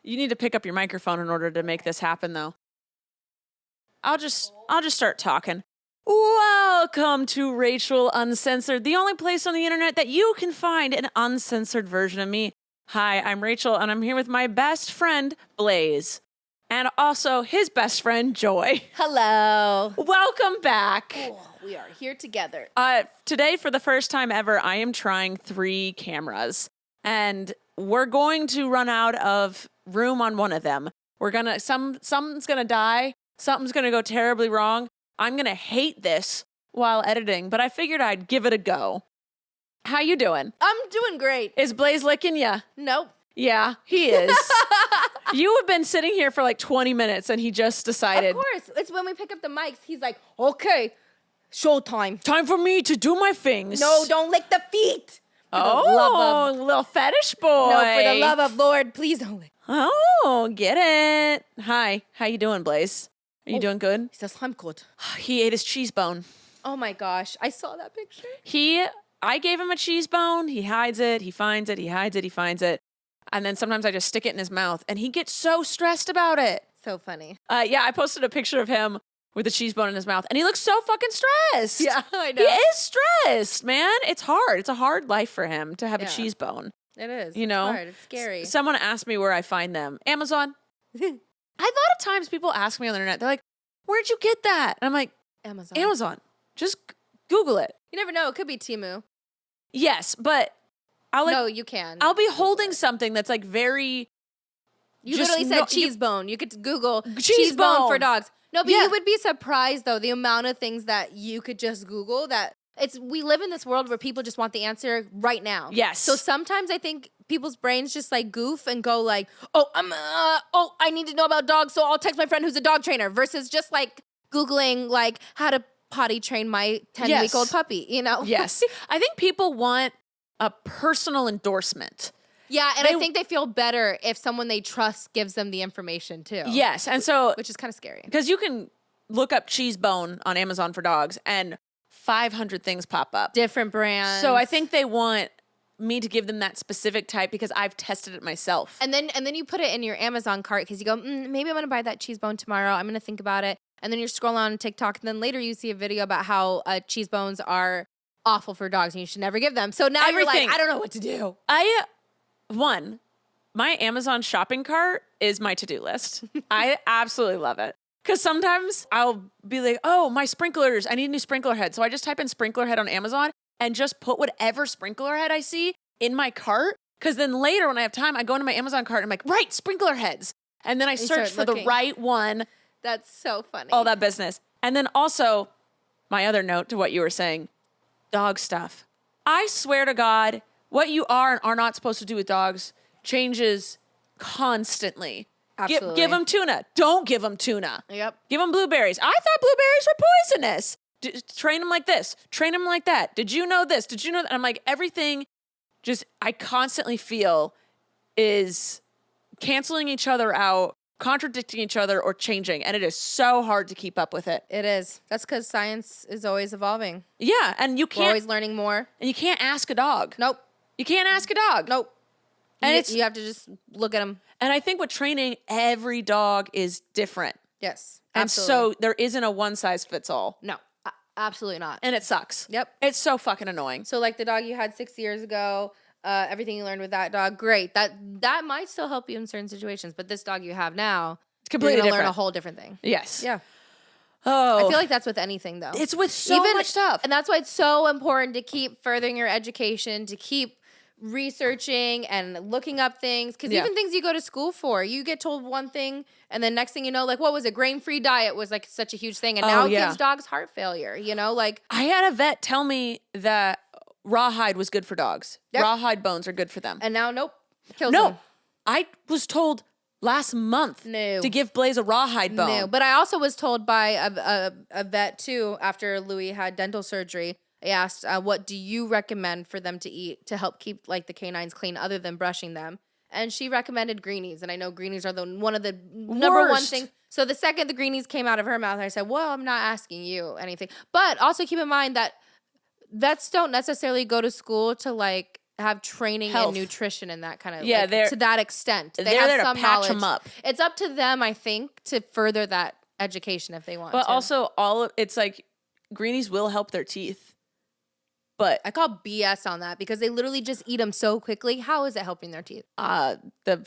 You need to pick up your microphone in order to make this happen, though. I'll just start talking. Welcome to Rachel Uncensored, the only place on the internet that you can find an uncensored version of me. Hi, I'm Rachel, and I'm here with my best friend, Blaze, and also his best friend, Joy. Hello. Welcome back. Oh, we are here together. Today, for the first time ever, I am trying 3 cameras, and we're going to run out of room on one of them. Something's gonna die. Something's gonna go terribly wrong. I'm gonna hate this while editing, but I figured I'd give it a go. How you doing? I'm doing great. Is Blaze licking ya? Nope. Yeah, he is. You have been sitting here for like 20 minutes and he just decided. Of course. It's when we pick up the mics, he's like, okay, showtime. Time for me to do my things. No, don't lick the feet. Little fetish boy. No, for the love of Lord, please don't lick. Oh, get it. Hi, how you doing, Blaze? Are you doing good? He says, I'm good. He ate his cheese bone. Oh my gosh, I saw that picture. I gave him a cheese bone. He hides it. He finds it. He hides it. He finds it. And then sometimes I just stick it in his mouth and he gets so stressed about it. So funny. Yeah, I posted a picture of him with a cheese bone in his mouth and he looks so fucking stressed. Yeah, I know. He is stressed, man. It's hard. It's a hard life for him to have a cheese bone. It is. You know? It's hard. It's scary. Someone asked me where I find them. Amazon. A lot of times people ask me on the internet, they're like, where'd you get that? And I'm like, Amazon. Just Google it. You never know. It could be Temu. Yes, but no, you can. I'll be holding something that's like very. You literally said cheese bone. You could Google cheese bone for dogs. No, but you would be surprised though the amount of things that you could just Google that we live in this world where people just want the answer right now. Yes. So sometimes I think people's brains just like goof and go like, I need to know about dogs, so I'll text my friend who's a dog trainer versus just like Googling like how to potty train my 10-week-old puppy, you know? Yes. I think people want a personal endorsement. Yeah, and I think they feel better if someone they trust gives them the information too. Yes, and so which is kind of scary. Because you can look up cheese bone on Amazon for dogs and 500 things pop up. Different brands. So I think they want me to give them that specific type because I've tested it myself. And then you put it in your Amazon cart because you go, maybe I'm going to buy that cheese bone tomorrow. I'm going to think about it. And then you scroll on TikTok, and then later you see a video about how cheese bones are awful for dogs and you should never give them. So now you're like, I don't know what to do. My Amazon shopping cart is my to-do list. I absolutely love it. Because sometimes I'll be like, oh, my sprinklers, I need a new sprinkler head. So I just type in sprinkler head on Amazon and just put whatever sprinkler head I see in my cart. Because then later when I have time, I go into my Amazon cart and I'm like, right, sprinkler heads. And then I search for the right one. That's so funny. All that business. And then also, my other note to what you were saying, dog stuff. I swear to God, what you are and are not supposed to do with dogs changes constantly. Absolutely. Give them tuna. Don't give them tuna. Yep. Give them blueberries. I thought blueberries were poisonous. Train them like this. Train them like that. Did you know this? Did you know that? I'm like, everything I constantly feel is canceling each other out, contradicting each other, or changing. And it is so hard to keep up with it. It is. That's because science is always evolving. Yeah. And you can't. We're always learning more. And you can't ask a dog. Nope. You can't ask a dog. Nope. And you have to just look at them. And I think with training, every dog is different. Yes. And absolutely. so there isn't a one size fits all. No, absolutely not. And it sucks. Yep. It's so fucking annoying. So like the dog you had 6 years ago, everything you learned with that dog, great. That might still help you in certain situations. But this dog you have now, it's completely you're going to different. learn a whole different thing. Yes. Yeah. Oh. I feel like that's with anything though. It's with so much stuff. And that's why it's so important to keep furthering your education, to keep researching and looking up things, because even things you go to school for, you get told one thing and then next thing you know, like what was it, grain-free diet was like such a huge thing, and now it gives dogs heart failure, you know, like I had a vet tell me that rawhide was good for dogs. Rawhide bones are good for them, and now kills them. I was told last month to give Blaze a rawhide bone. No, but I also was told by a vet too after Louis had dental surgery. I asked, what do you recommend for them to eat to help keep like the canines clean other than brushing them? And she recommended greenies. And I know greenies are one of the number one things. So the second the greenies came out of her mouth, I said, well, I'm not asking you anything. But also keep in mind that vets don't necessarily go to school to like have training Health. and nutrition and that kind of Yeah, they're to that extent. They they're have there to some patch knowledge. 'em up. It's up to them, I think, to further that education if they want But to. also it's like greenies will help their teeth. But I call BS on that because they literally just eat them so quickly. How is it helping their teeth? the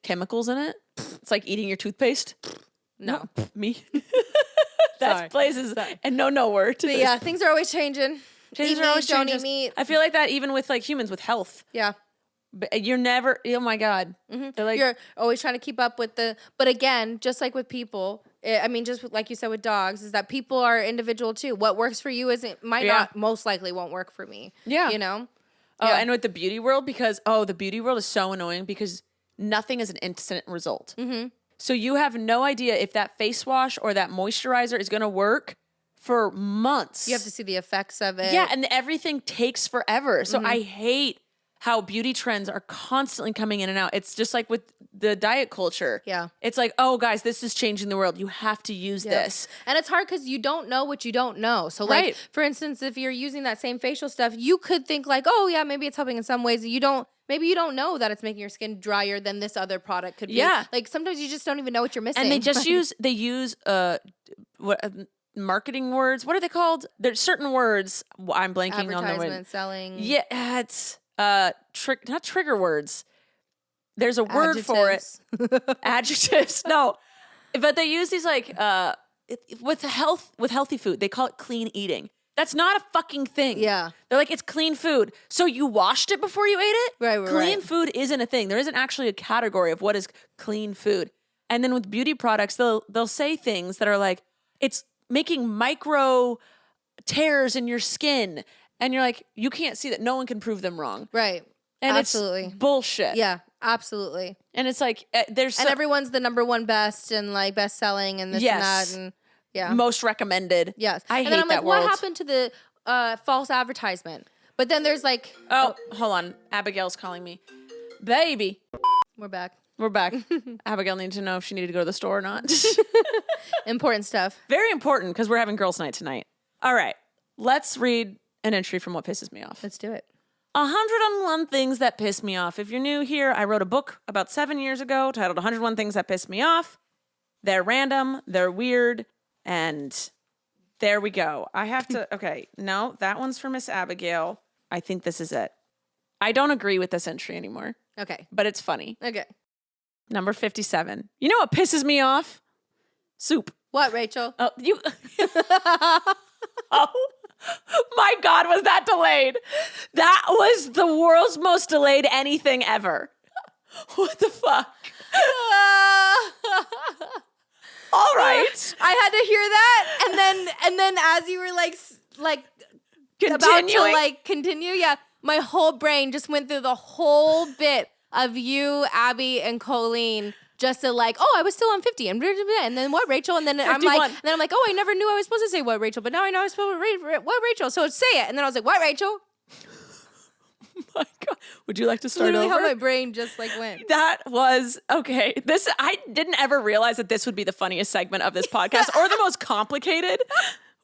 chemicals in it, it's like eating your toothpaste. No. Me. Sorry. That's places and no word to But this. yeah, things are always changing. Things Eat are always meat, don't changing. eat meat. I feel like that even with like humans with health. Yeah. But you're never, oh my God. They're like, You're always trying to keep up with but again, just like with people, I mean, just like you said with dogs, is that people are individual too. What works for you might not, most likely won't work for me. Yeah. You know? oh, Yeah. and with the beauty world, because, the beauty world is so annoying because nothing is an instant result. Mm-hmm. So you have no idea if that face wash or that moisturizer is going to work for months. You have to see the effects of it. Yeah, and everything takes forever. So I hate how beauty trends are constantly coming in and out. It's just like with the diet culture. Yeah. It's like, oh, guys, this is changing the world. You have to use this. And it's hard because you don't know what you don't know. So, like, Right. for instance, if you're using that same facial stuff, you could think like, oh, yeah, maybe it's helping in some ways. Maybe you don't know that it's making your skin drier than this other product could be. Yeah. Like, sometimes you just don't even know what you're missing. And they just use marketing words. What are they called? There's certain words. I'm blanking on the word. advertisement, selling. Yeah, it's not trigger words. There's a word for it. Adjectives. No. But they use these like with healthy food. They call it clean eating. That's not a fucking thing. Yeah. They're like, it's clean food. So you washed it before you ate it? Right. Clean food isn't a thing. There isn't actually a category of what is clean food. And then with beauty products, they'll say things that are like, it's making micro tears in your skin. And you're like, you can't see that. No one can prove them wrong. Right. And Absolutely. it's bullshit. Yeah, absolutely. And it's like, there's And everyone's the number one best and like best selling and this and that. And yeah. most recommended. Yes. I and hate then I'm that like, world. what happened to the false advertisement? But then there's like, Oh, hold on. Abigail's calling me. Baby. we're back. We're back. Abigail needed to know if she needed to go to the store or not. Important stuff. Very important because we're having girls' night tonight. All right. Let's read an entry from What Pisses Me Off. Let's do it. 101 Things That Piss Me Off. If you're new here, I wrote a book about 7 years ago titled 101 Things That Piss Me Off. They're random, they're weird, and there we go. I have to, okay, no, that one's for Miss Abigail. I think this is it. I don't agree with this entry anymore, Okay. but it's funny. Okay. Number 57. You know what pisses me off? Soup. What, Rachel? Oh, you. Oh, my God, was that delayed? That was the world's most delayed anything ever. What the fuck? All right. I had to hear that, and then as you were like about to like continue, yeah, my whole brain just went through the whole bit of you, Abby, and Colleen. Just to like, oh, I was still on 50, and then what, Rachel? And then 51. I'm like, oh, I never knew I was supposed to say what, Rachel, but now I know I was supposed to read what, Rachel. So say it, and then I was like, what, Rachel? My God. Would you like to start Literally over? how my brain just like went. That was okay. I didn't ever realize that this would be the funniest segment of this podcast or the most complicated.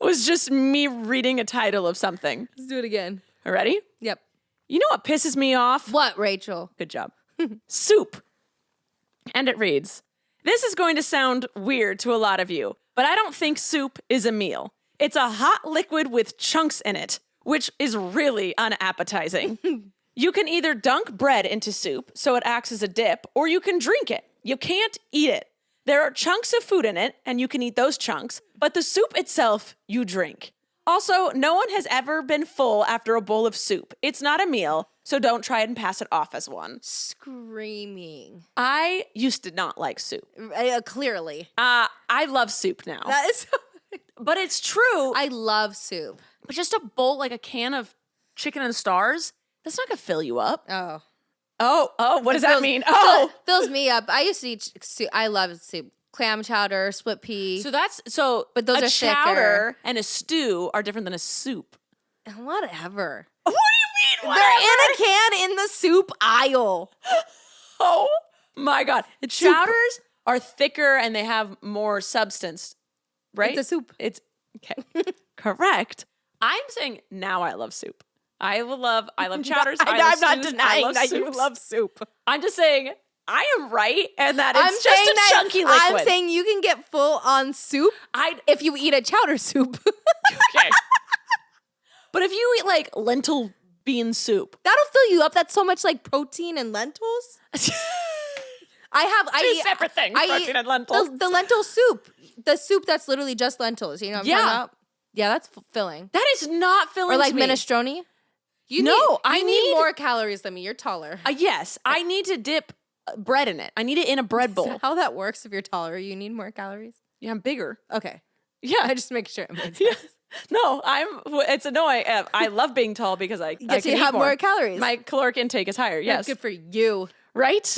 Was just me reading a title of something. Let's do it again. Ready? Yep. You know what pisses me off? What, Rachel? Good job. Soup. And it reads, this is going to sound weird to a lot of you, but I don't think soup is a meal. It's a hot liquid with chunks in it, which is really unappetizing. You can either dunk bread into soup so it acts as a dip, or you can drink it. You can't eat it. There are chunks of food in it, and you can eat those chunks, but the soup itself, you drink. Also, no one has ever been full after a bowl of soup. It's not a meal, so don't try and pass it off as one. Screaming. I used to not like soup. Clearly. I love soup now. That is But it's true. I love soup. But just a bowl, like a can of chicken and stars, that's not going to fill you up. Oh. Oh, what does that mean? Oh. Fills me up. I used to eat soup. I love soup. Clam chowder, split pea. But those a are chowder thicker. and a stew are different than a soup. Whatever. What do you mean? They're in a can in the soup aisle. Oh my God. The chowders are thicker and they have more substance, right? It's a soup. It's okay. Correct. I'm saying now I love soup. I love chowders. I'm not stews, denying that you soups. love soup. I'm just saying I am right, and that it's just saying a that chunky liquid. I'm saying you can get full on soup if you eat a chowder soup. Okay. But if you eat like lentil bean soup, That'll fill you up. That's so much like protein and lentils. two separate things, protein and lentils. The lentil soup. The soup that's literally just lentils. You know what I'm talking about? Yeah, that's filling. That is not filling. Or like to me. minestrone. I need more calories than me. You're taller. Yes, I need to dip bread in it. I need it in a bread bowl. Is that how that works? If you're taller, you need more calories. Yeah, I'm bigger. Okay. Yeah, I just make sure it makes sense. Yeah. No, it's annoying. I love being tall because I Yes, can you eat have more calories. My caloric intake is higher. Yes, Good for you. Right?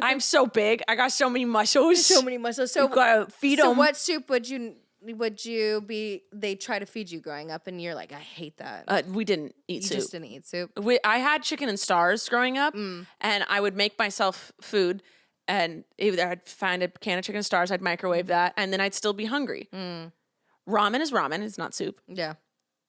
I'm so big. I got so many muscles. So many muscles. So you gotta feed So them. what soup would you be? They try to feed you growing up, and you're like, I hate that. We didn't eat You soup. just didn't eat soup. I had chicken and stars growing up, and I would make myself food. And either I'd find a can of chicken and stars, I'd microwave that, and then I'd still be hungry. Ramen is ramen; it's not soup. Yeah.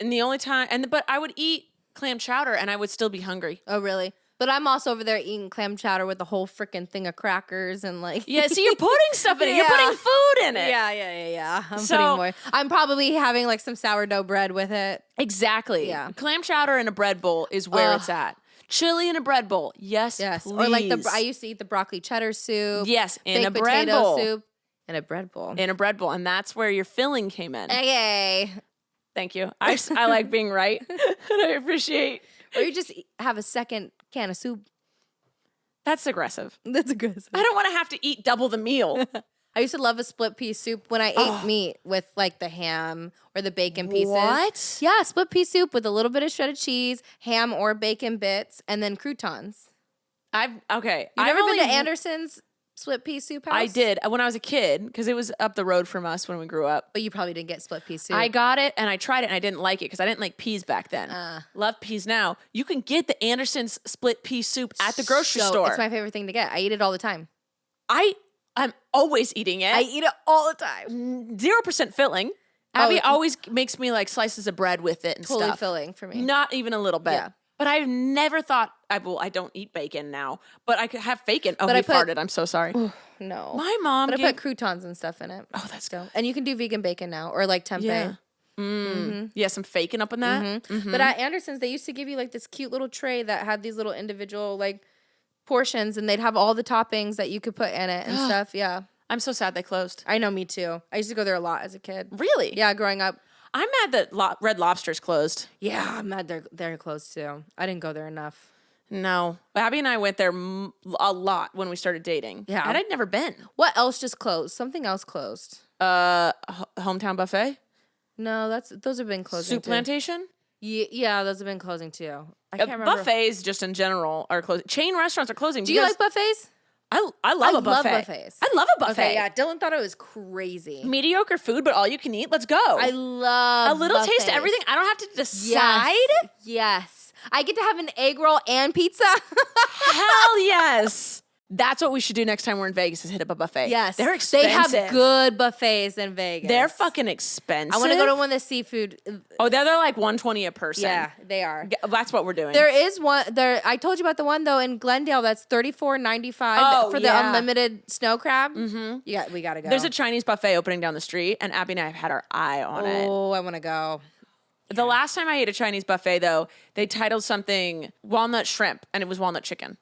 And the only time, but I would eat clam chowder, and I would still be hungry. Oh, really? But I'm also over there eating clam chowder with a whole freaking thing of crackers and like. Yeah, see, you're putting stuff in it. You're Yeah. putting food in it. Yeah. I'm So- putting more. I'm probably having like some sourdough bread with it. Exactly. Yeah. Clam chowder in a bread bowl is where it's at. Chili in a bread bowl. Yes, Yes. please. Or like I used to eat the broccoli cheddar soup. Yes, in a baked bread potato bowl. soup. In a bread bowl. In a bread bowl. And that's where your filling came in. Okay. Thank you. I like being right. And I appreciate. Or you just have a second can of soup. That's aggressive. That's a good. I don't want to have to eat double the meal. I used to love a split pea soup when I ate meat with like the ham or the bacon pieces. What? Yeah, split pea soup with a little bit of shredded cheese, ham or bacon bits, and then croutons. Okay. You never been to Anderson's split pea soup house? I did when I was a kid because it was up the road from us when we grew up. But you probably didn't get split pea soup. I got it and I tried it and I didn't like it because I didn't like peas back then. Love peas now. You can get the Anderson's split pea soup at the grocery store. It's my favorite thing to get. I eat it all the time. I'm always eating it. I eat it all the time. 0% filling. Abby always makes me like slices of bread with it and Totally stuff. filling for me. Not even a little bit. Yeah. But I've never thought I don't eat bacon now, but I could have bacon. Oh, But he I put- farted. I'm so sorry. No. My mom But I gave, put croutons and stuff in it. oh, that's good. And you can do vegan bacon now or like tempeh. Yeah. Yeah, some bacon up in that. But at Anderson's, they used to give you like this cute little tray that had these little individual like portions, and they'd have all the toppings that you could put in it and stuff. Yeah, I'm so sad they closed. I know, me too. I used to go there a lot as a kid. Really? Yeah, growing up. I'm mad that Red Lobster's closed. Yeah, I'm mad they're closed too. I didn't go there enough. No. Abby and I went there a lot when we started dating. Yeah. And I'd never been. What else just closed? Something else closed. Hometown Buffet? No, those have been closing Soup too. Plantation? Yeah, those have been closing too. I can't remember. Buffets, just in general, are closing. Chain restaurants are closing. Do you like buffets? I love a buffet. love buffets. I love a buffet. Okay, yeah. Dylan thought it was crazy. Mediocre food, but all you can eat. Let's go. I love a little taste buffets. of everything. I don't have to decide. Yes. I get to have an egg roll and pizza. Hell yes. That's what we should do next time we're in Vegas is hit up a buffet. Yes. They're expensive. They have good buffets in Vegas. They're fucking expensive. I want to go to one of the seafood. Oh, they're like $120 a person. Yeah, they are. That's what we're doing. There is one there. I told you about the one though in Glendale that's $34.95 Oh, for the yeah. unlimited snow crab. Mm-hmm. We gotta go. There's a Chinese buffet opening down the street, and Abby and I have had our eye on it. Oh, I want to go. The last time I ate a Chinese buffet, though, they titled something walnut shrimp, and it was walnut chicken.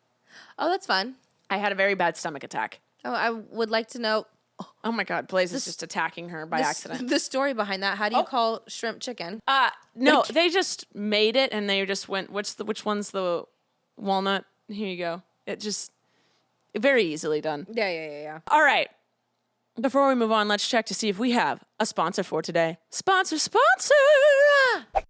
Oh, that's fun. I had a very bad stomach attack. Oh, I would like to know Oh my God, Blaze is just attacking her by accident. the story behind that. How do you call shrimp chicken? No, they just made it, and they just went, which one's the walnut? Here you go. It just, very easily done. Yeah. All right. Before we move on, let's check to see if we have a sponsor for today. Sponsor!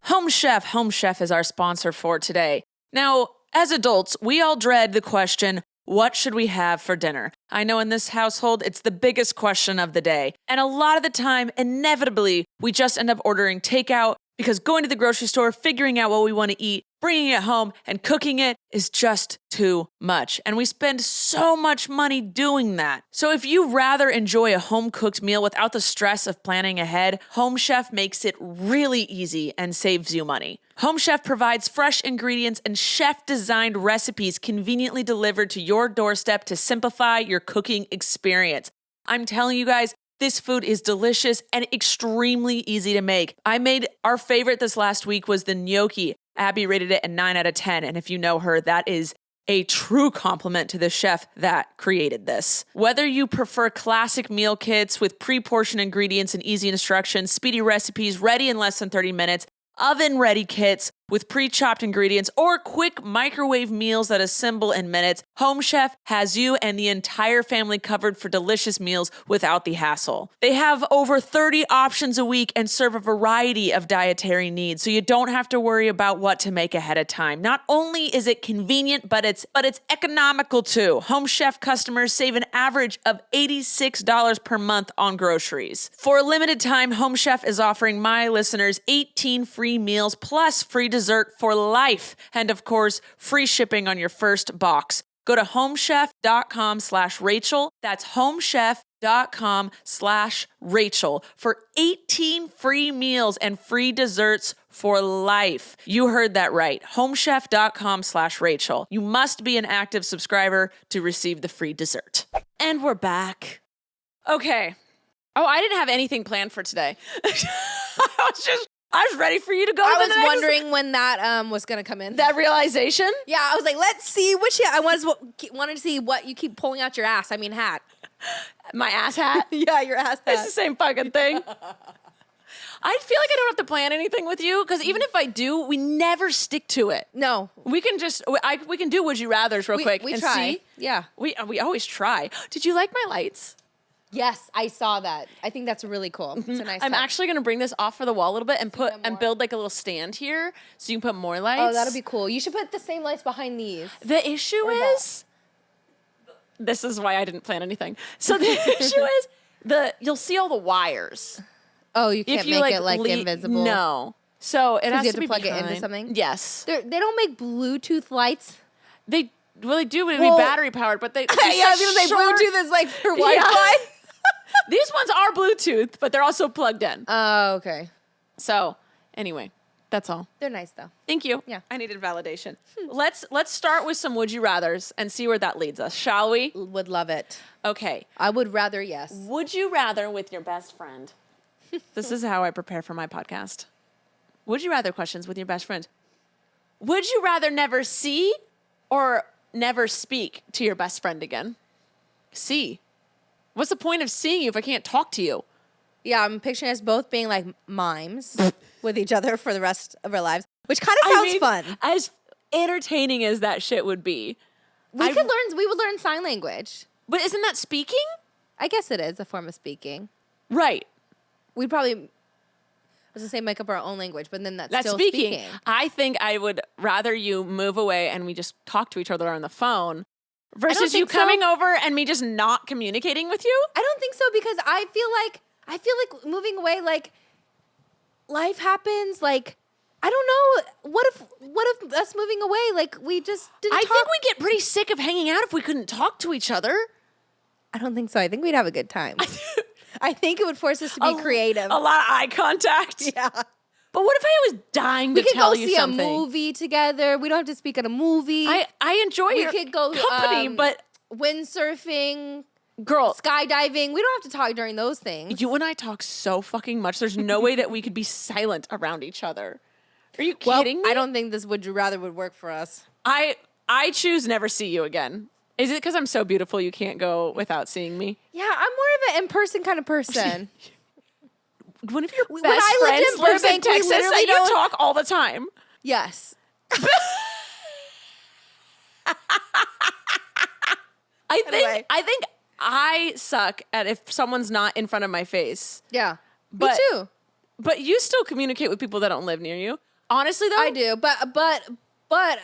Home Chef is our sponsor for today. Now, as adults, we all dread the question, what should we have for dinner? I know in this household, it's the biggest question of the day. And a lot of the time, inevitably, we just end up ordering takeout because going to the grocery store, figuring out what we want to eat, bringing it home, and cooking it is just too much. And we spend so much money doing that. So if you rather enjoy a home-cooked meal without the stress of planning ahead, Home Chef makes it really easy and saves you money. Home Chef provides fresh ingredients and chef-designed recipes conveniently delivered to your doorstep to simplify your cooking experience. I'm telling you guys, this food is delicious and extremely easy to make. I made our favorite this last week was the gnocchi. Abby rated it a 9 out of 10. And if you know her, that is a true compliment to the chef that created this. Whether you prefer classic meal kits with pre-portioned ingredients and easy instructions, speedy recipes ready in less than 30 minutes, oven-ready kits with pre-chopped ingredients, or quick microwave meals that assemble in minutes, Home Chef has you and the entire family covered for delicious meals without the hassle. They have over 30 options a week and serve a variety of dietary needs, so you don't have to worry about what to make ahead of time. Not only is it convenient, but it's economical too. Home Chef customers save an average of $86 per month on groceries. For a limited time, Home Chef is offering my listeners 18 free meals plus free dessert for life. And of course, free shipping on your first box. Go to homechef.com/Rachel. That's homechef.com/Rachel for 18 free meals and free desserts for life. You heard that right. Homechef.com/Rachel. You must be an active subscriber to receive the free dessert. And we're back. Okay. Oh, I didn't have anything planned for today. I was ready for you to go. I was wondering when that was gonna come in. That realization? Yeah, I was like, let's see which. I wanted to see what you keep pulling out your ass. I mean, hat. My ass hat? Yeah, your ass hat. It's the same fucking thing. I feel like I don't have to plan anything with you because even if I do, we never stick to it. No, we can just we can do would you rather's real quick. We and try. See. Yeah, we always try. Did you like my lights? Yes, I saw that. I think that's really cool. It's a nice I'm touch. actually going to bring this off for the wall a little bit and build like a little stand here so you can put more lights. Oh, that'll be cool. You should put the same lights behind these. The issue is, this is why I didn't plan anything. So the issue is you'll see all the wires. Oh, you can't make it like invisible. No. So it has you have to be plug behind. it into something. Yes. They don't make Bluetooth lights. They do, but it'd be battery powered. But they yeah, I was gonna say Bluetooth is like for Wi-Fi. These ones are Bluetooth, but they're also plugged in. Oh, okay. So anyway, that's all. They're nice though. Thank you. Yeah. I needed validation. Let's start with some would you rathers and see where that leads us, shall we? Would love it. Okay. I would rather, yes. Would you rather with your best friend? This is how I prepare for my podcast. Would you rather questions with your best friend? Would you rather never see or never speak to your best friend again? See. What's the point of seeing you if I can't talk to you? Yeah, I'm picturing us both being like mimes with each other for the rest of our lives, which kind of sounds fun. As entertaining as that shit would be. We would learn sign language. But isn't that speaking? I guess it is a form of speaking. Right. We'd probably, I was going to say make up our own language, but then that's still speaking. I think I would rather you move away and we just talk to each other on the phone versus you coming over and me just not communicating with you. I don't think so because I feel like moving away, like life happens. Like I don't know. What if us moving away, like we just didn't. I think we get pretty sick of hanging out if we couldn't talk to each other. I don't think so. I think we'd have a good time. I think it would force us to be creative. A lot of eye contact. Yeah. But what if I was dying to tell you something? We could go see a movie together. We don't have to speak at a movie. I enjoy your company, but windsurfing, girl, skydiving. We don't have to talk during those things. You and I talk so fucking much. There's no way that we could be silent around each other. Are you kidding me? I don't think this would you rather would work for us. I choose never see you again. Is it because I'm so beautiful you can't go without seeing me? Yeah, I'm more of an in-person kind of person. One of your best friends lives in Texas and you talk all the time. Yes. I think I suck at if someone's not in front of my face. Yeah. Me too. But you still communicate with people that don't live near you. Honestly though. I do. But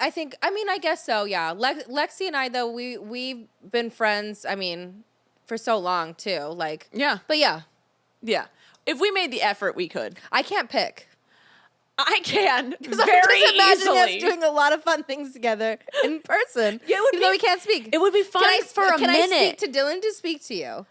I think I guess so, yeah. Lexi and I though, we've been friends, for so long too. Like yeah. But yeah. Yeah. If we made the effort, we could. I can't pick. I can because very I'm just imagining easily. us doing a lot of fun things together in person. Even though we can't speak. It would be fun for a minute. Can I speak to Dylan to speak to you?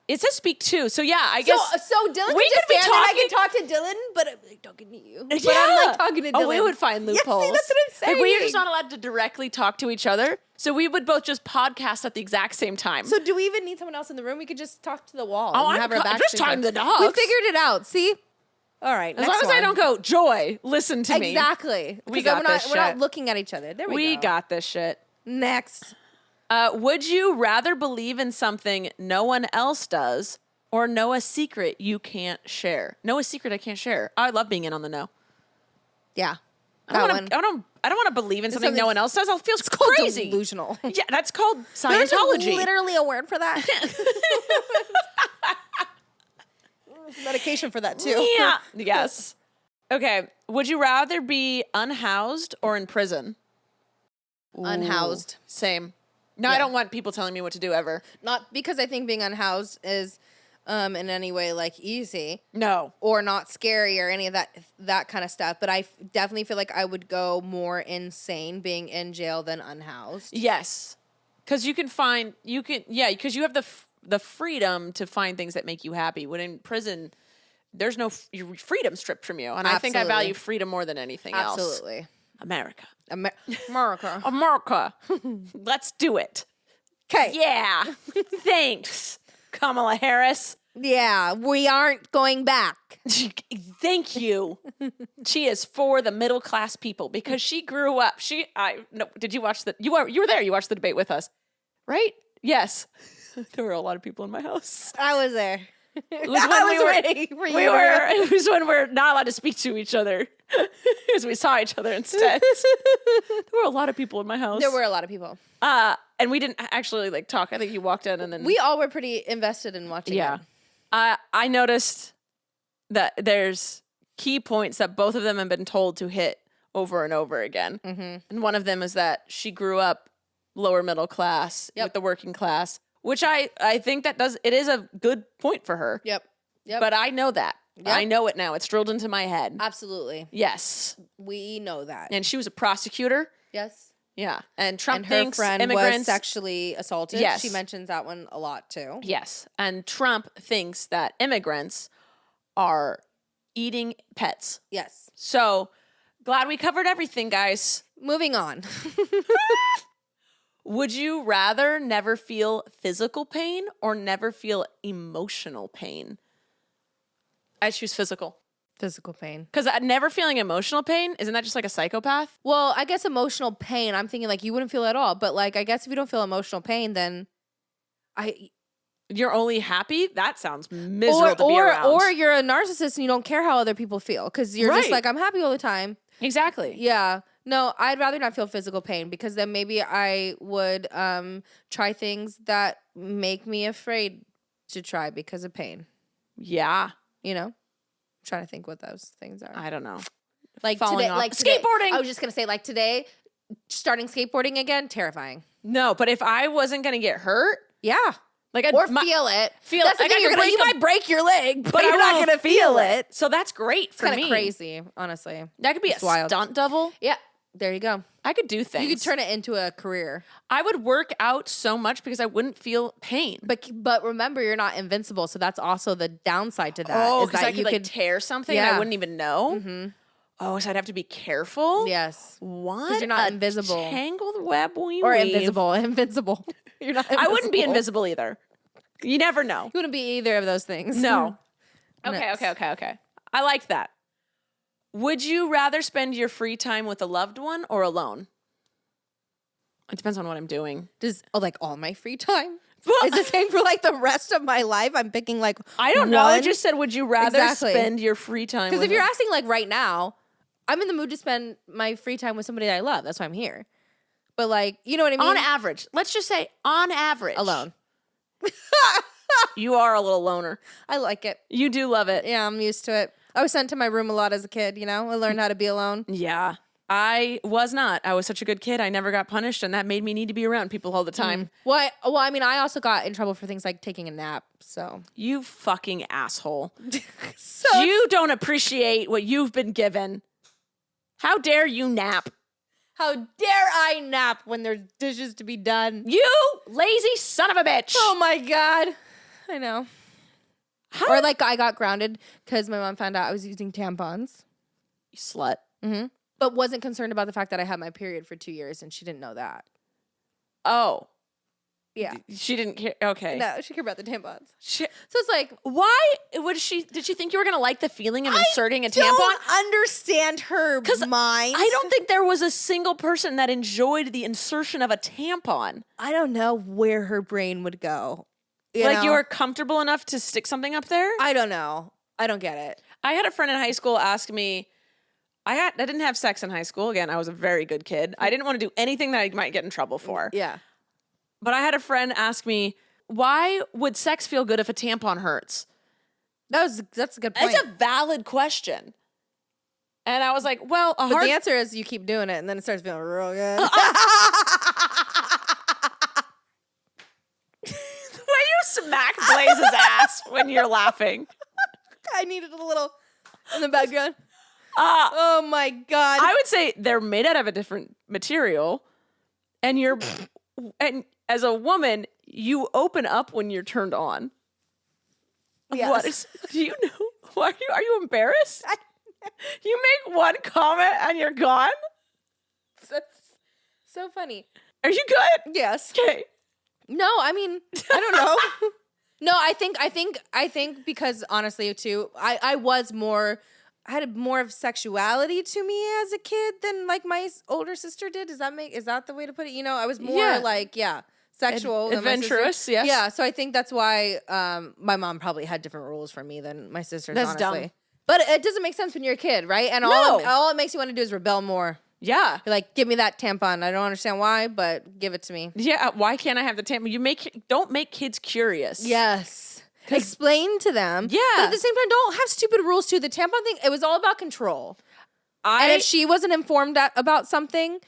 It says speak to. So yeah, I guess. So Dylan we can just could be stand there and I can talk to Dylan, but I'm like talking to you. But I'm like talking to Dylan. Oh, we would find loopholes. Yeah, see, that's what I'm saying. Like we are just not allowed to directly talk to each other. So we would both just podcast at the exact same time. So do we even need someone else in the room? We could just talk to the wall. Oh, and have our backs just to each talking other. to the dogs. We figured it out. See? All right. As long as I don't go, Joy, listen to me. Exactly. We got this We're not shit. looking at each other. There we go. We got this shit. Next. Would you rather believe in something no one else does or know a secret you can't share? Know a secret I can't share. I love being in on the know. Yeah. I don't want to believe in something no one else does. I'll feel called crazy. Delusional. Yeah, that's called There's Scientology. literally a word for that. There's medication for that too. Yeah. Yes. Okay. Would you rather be unhoused or in prison? Unhoused. Same. No, Yeah. I don't want people telling me what to do ever. Not because I think being unhoused is in any way like easy No. or not scary or any of that kind of stuff. But I definitely feel like I would go more insane being in jail than unhoused. Yes. Because because you have the freedom to find things that make you happy. When in prison, there's no your freedom stripped from you. And I think I Absolutely. value freedom more than anything else. Absolutely. America. America. America. Let's do it. Okay. Yeah. Thanks, Kamala Harris. Yeah, we aren't going back. Thank you. She is for the middle class people because she grew up. Did you watch you were there. You watched the debate with us, right? Yes. There were a lot of people in my house. I was there. It was when it was when we're not allowed to speak to each other because we saw each other instead. There were a lot of people in my house. There were a lot of people. And we didn't actually talk. I think you walked in and then We all were pretty invested in watching it. I noticed that there's key points that both of them have been told to hit over and over again. Mm-hmm. And one of them is that she grew up lower middle class with the working class, which I think it is a good point for her. Yep. But I know that. Yep. I know it now. It's drilled into my head. Absolutely. Yes. We know that. And she was a prosecutor. Yes. Yeah. And Trump And her thinks friend immigrants was sexually assaulted. Yes. She mentions that one a lot too. Yes. And Trump thinks that immigrants are eating pets. Yes. So glad we covered everything, guys. Moving on. Would you rather never feel physical pain or never feel emotional pain? I choose physical. Physical pain. Because never feeling emotional pain, isn't that just like a psychopath? Well, I guess emotional pain, I'm thinking you wouldn't feel at all. But I guess if you don't feel emotional pain, then You're only happy? That sounds miserable to be around. Or you're a narcissist and you don't care how other people feel because you're just Right. I'm happy all the time. Exactly. Yeah. No, I'd rather not feel physical pain because then maybe I would try things that make me afraid to try because of pain. Yeah. You know? I'm trying to think what those things are. I don't know. Like Falling today, off. today- Skateboarding. I was just gonna say today, starting skateboarding again, terrifying. No, but if I wasn't going to get hurt, Yeah. or Feel it. feel That's the like thing. I could break You might break your leg, but you're I not will gonna feel it. So that's great It's for kind me. of crazy, honestly. That could be It's a wild. stunt double. Yeah. There you go. I could do things. You could turn it into a career. I would work out so much because I wouldn't feel pain. But remember, you're not invincible, so that's also the downside to that. Oh, is because that I could tear something and Yeah. I wouldn't even know. Mm-hmm. Oh, so I'd have to be careful. Yes. What? 'Cause you're not a invisible. Tangled web we Or weave. invisible. Invincible. You're not invisible. I wouldn't be invisible either. You never know. You wouldn't be either of those things. No. Okay, Next. okay. I like that. Would you rather spend your free time with a loved one or alone? It depends on what I'm doing. Does all my free time? Is the same for the rest of my life? I'm picking I don't know. I one? just said, would you rather Exactly. spend your free time Because with if you're asking right now, I'm in the mood to spend my free time with somebody that I love. That's why I'm here. But you know what I mean? on average, let's just say on average. Alone. You are a little loner. I like it. You do love it. Yeah, I'm used to it. I was sent to my room a lot as a kid, I learned how to be alone. Yeah. I was not. I was such a good kid. I never got punished, and that made me need to be around people all the time. Well, I also got in trouble for things like taking a nap, so. You fucking asshole. So You don't appreciate what you've been given. How dare you nap? how dare I nap when there's dishes to be done? You lazy son of a bitch. Oh my God. I know. Or like I got grounded because my mom found out I was using tampons. You slut. But wasn't concerned about the fact that I had my period for 2 years and she didn't know that. Oh. Yeah. She didn't care. Okay. No, she cared about the tampons. So it's like, why did she think you were going to like the feeling of inserting a tampon? I don't understand her mind. I don't think there was a single person that enjoyed the insertion of a tampon. I don't know where her brain would go. You were comfortable enough to stick something up there? I don't know. I don't get it. I had a friend in high school ask me, I didn't have sex in high school. Again, I was a very good kid. I didn't want to do anything that I might get in trouble for. Yeah. But I had a friend ask me, why would sex feel good if a tampon hurts? That's a good point. That's a valid question. And I was like, well, but the answer is you keep doing it and then it starts feeling real good. The way you smack Blaze's ass when you're laughing. I needed a little in the background. Oh my God. I would say they're made out of a different material. And as a woman, you open up when you're turned on. Yes. Do you know? Are you embarrassed? You make one comment and you're gone? So funny. Are you good? Yes. Okay. No, I mean, I don't know. No, I think because honestly too, I had more of sexuality to me as a kid than like my older sister did. Is that the way to put it? I was more sexual, adventurous. Yes. Yeah. So I think that's why my mom probably had different rules for me than my sisters. That's honestly. dumb. But it doesn't make sense when you're a kid, right? And all it makes you want to do is rebel more. Yeah. You're like, give me that tampon. I don't understand why, but give it to me. Yeah. Why can't I have the tampon? Don't make kids curious. Yes. Explain to them. Yeah. But at the same time, don't have stupid rules too. The tampon thing, it was all about control. And if she wasn't informed about something,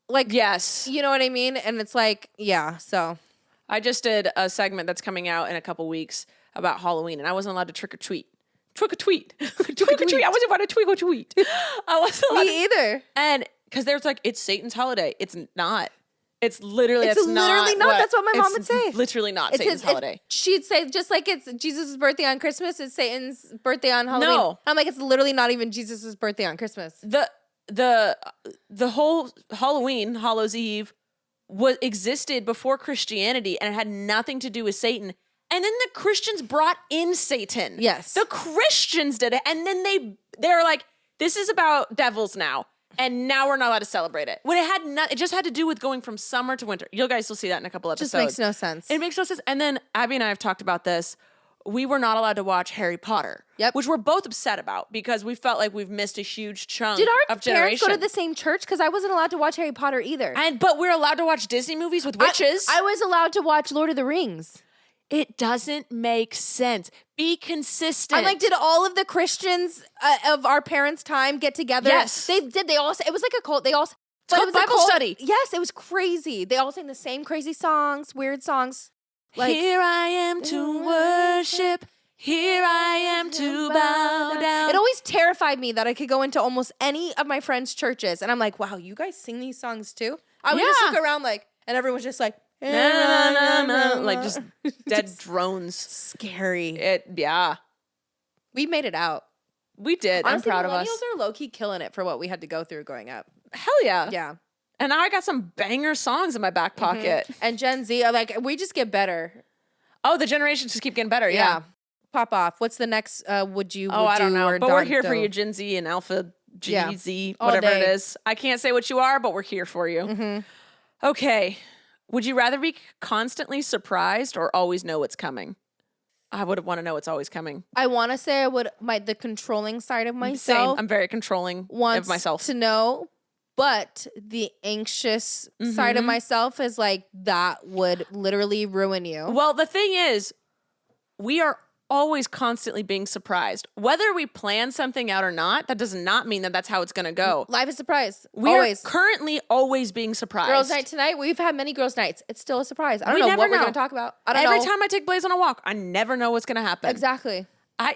like, yes. You know what I mean? And it's like, yeah, so. I just did a segment that's coming out in a couple weeks about Halloween, and I wasn't allowed to trick or treat. Trick or treat. Trick or treat. I wasn't allowed to trick or treat. I wasn't allowed Me either. And because there's like, it's Satan's holiday. It's not. It's literally, it's literally not. That's what my mom would say. Literally not Satan's holiday. She'd say, just like it's Jesus' birthday on Christmas, it's Satan's birthday on Halloween. No. I'm like, it's literally not even Jesus' birthday on Christmas. The whole Halloween, Hallows Eve, existed before Christianity, and it had nothing to do with Satan. And then the Christians brought in Satan. Yes. The Christians did it. And then they were like, this is about devils now. And now we're not allowed to celebrate it. When it just had to do with going from summer to winter. You guys will see that in a couple episodes. Just makes no sense. It makes no sense. And then Abby and I have talked about this. We were not allowed to watch Harry Potter. Yep. Which we're both upset about because we felt like we've missed a huge chunk Did our of generation. parents go to the same church? Because I wasn't allowed to watch Harry Potter either. But we're allowed to watch Disney movies with witches. I was allowed to watch Lord of the Rings. It doesn't make sense. Be consistent. I'm like, did all of the Christians of our parents' time get together? Yes. They did. They all, it was like a cult. They all, it's called Bible study. Yes, it was crazy. They all sang the same crazy songs, weird songs. Like, here I am to worship. Here I am to bow down. It always terrified me that I could go into almost any of my friends' churches. And I'm like, wow, you guys sing these songs too? I would just look around like, and everyone's just like, like just dead drones. Scary. Yeah. We made it out. We did. Honestly, I'm proud of us. Millennials are low-key killing it for what we had to go through growing up. Hell yeah. Yeah. And now I got some banger songs in my back pocket. And Gen Z, like, we just get better. Oh, the generations just keep getting better. Yeah. Pop off. What's the next would you I don't know. But we're here do? for you, Gen Z and Alpha G, Z, All whatever day. it is. I can't say what you are, but we're here for you. Okay. Would you rather be constantly surprised or always know what's coming? I would want to know what's always coming. I want to say I would, the controlling side of myself. Same. I'm very controlling of myself. To know, but the anxious side of myself is like, that would literally ruin you. Well, the thing is, we are always constantly being surprised. Whether we plan something out or not, that does not mean that that's how it's going to go. Life is a surprise. We always. are currently always being surprised. Girls' night tonight, we've had many girls' nights. It's still a surprise. I don't know what we're going to talk about. I don't know. Every time I take Blaze on a walk, I never know what's going to happen. Exactly.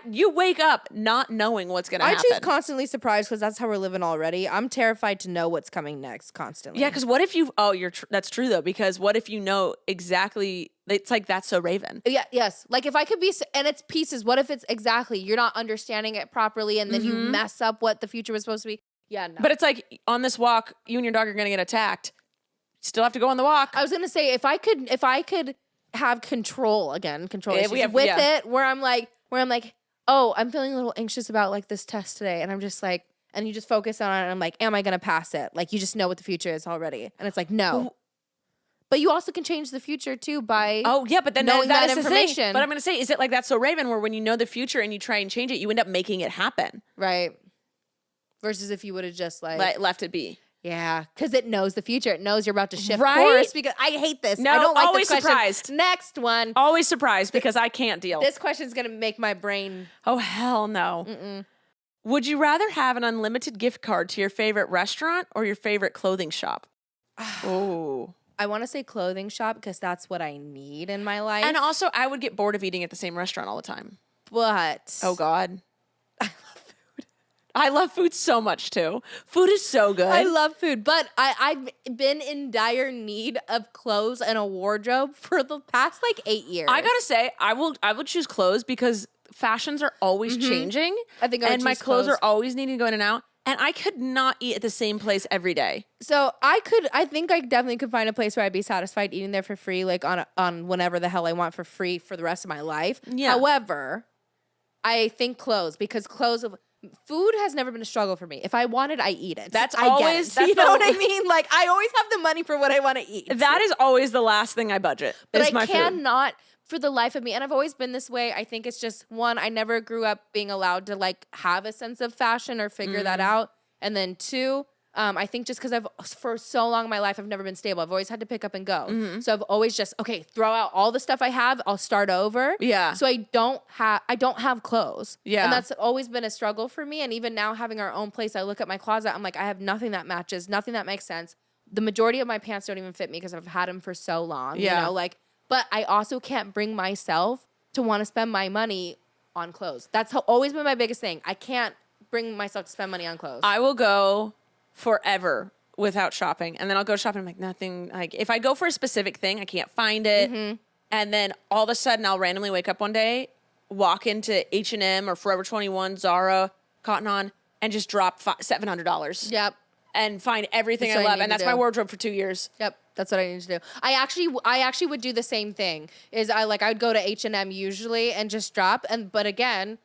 You wake up not knowing what's going to happen. I choose constantly surprised because that's how we're living already. I'm terrified to know what's coming next constantly. Yeah, because what if you? Oh, that's true though. Because what if you know exactly? It's like That's So Raven. Yeah. Yes. Like if I could be, and it's pieces. What if it's exactly you're not understanding it properly, and then you mess up what the future was supposed to be? Yeah. No. But it's like on this walk, you and your dog are going to get attacked. Still have to go on the walk. I was gonna say if I could have control issues it, where I'm like, oh, I'm feeling a little anxious about like this test today, and I'm just like, and you just focus on it, and I'm like, am I gonna pass it? Like you just know what the future is already, and it's like no. But you also can change the future too by but then knowing that is information. The thing. But I'm gonna say, is it like That's So Raven, where when you know the future and you try and change it, you end up making it happen, right? Versus if you would have just left it be. Yeah, because it knows the future. It knows you're about to shift right? course. Because I hate this. No, I don't like always this question. surprised. Next one. Always surprised because I can't deal. This question's gonna make my brain. Oh hell no. Mm-mm. Would you rather have an unlimited gift card to your favorite restaurant or your favorite clothing shop? Oh. I want to say clothing shop because that's what I need in my life. And also, I would get bored of eating at the same restaurant all the time. But oh God. I love food so much too. Food is so good. I love food, but I've been in dire need of clothes and a wardrobe for the past like 8 years. I gotta say, I will choose clothes because fashions are always changing. I think I would and my choose clothes clothes. are always needing to go in and out. And I could not eat at the same place every day. So I think I definitely could find a place where I'd be satisfied eating there for free, like on whenever the hell I want for free for the rest of my life. Yeah. However, I think clothes because food has never been a struggle for me. If I want it, I eat it. That's I always, get it. You know what I mean? Like I always have the money for what I want to eat. That is always the last thing I budget. But is I my food. cannot for the life of me, and I've always been this way. I think it's just one, I never grew up being allowed to like have a sense of fashion or figure that out. And then two, I think just because for so long in my life, I've never been stable. I've always had to pick up and go. So I've always just, throw out all the stuff I have. I'll start over. Yeah. So I don't have clothes. Yeah. And that's always been a struggle for me. And even now having our own place, I look at my closet. I'm like, I have nothing that matches, nothing that makes sense. The majority of my pants don't even fit me because I've had them for so long. Yeah. You know, like, but I also can't bring myself to want to spend my money on clothes. That's always been my biggest thing. I can't bring myself to spend money on clothes. I will go forever without shopping. And then I'll go shopping. I'm like, nothing. Like, if I go for a specific thing, I can't find it. And then all of a sudden, I'll randomly wake up one day, walk into H&M or Forever 21, Zara, Cotton On, and just drop $700. Yep. And find everything That's I what I love. need And to that's do. my wardrobe for 2 years. Yep, that's what I need to do. I actually would do the same thing. I would go to H&M usually and just drop. But again,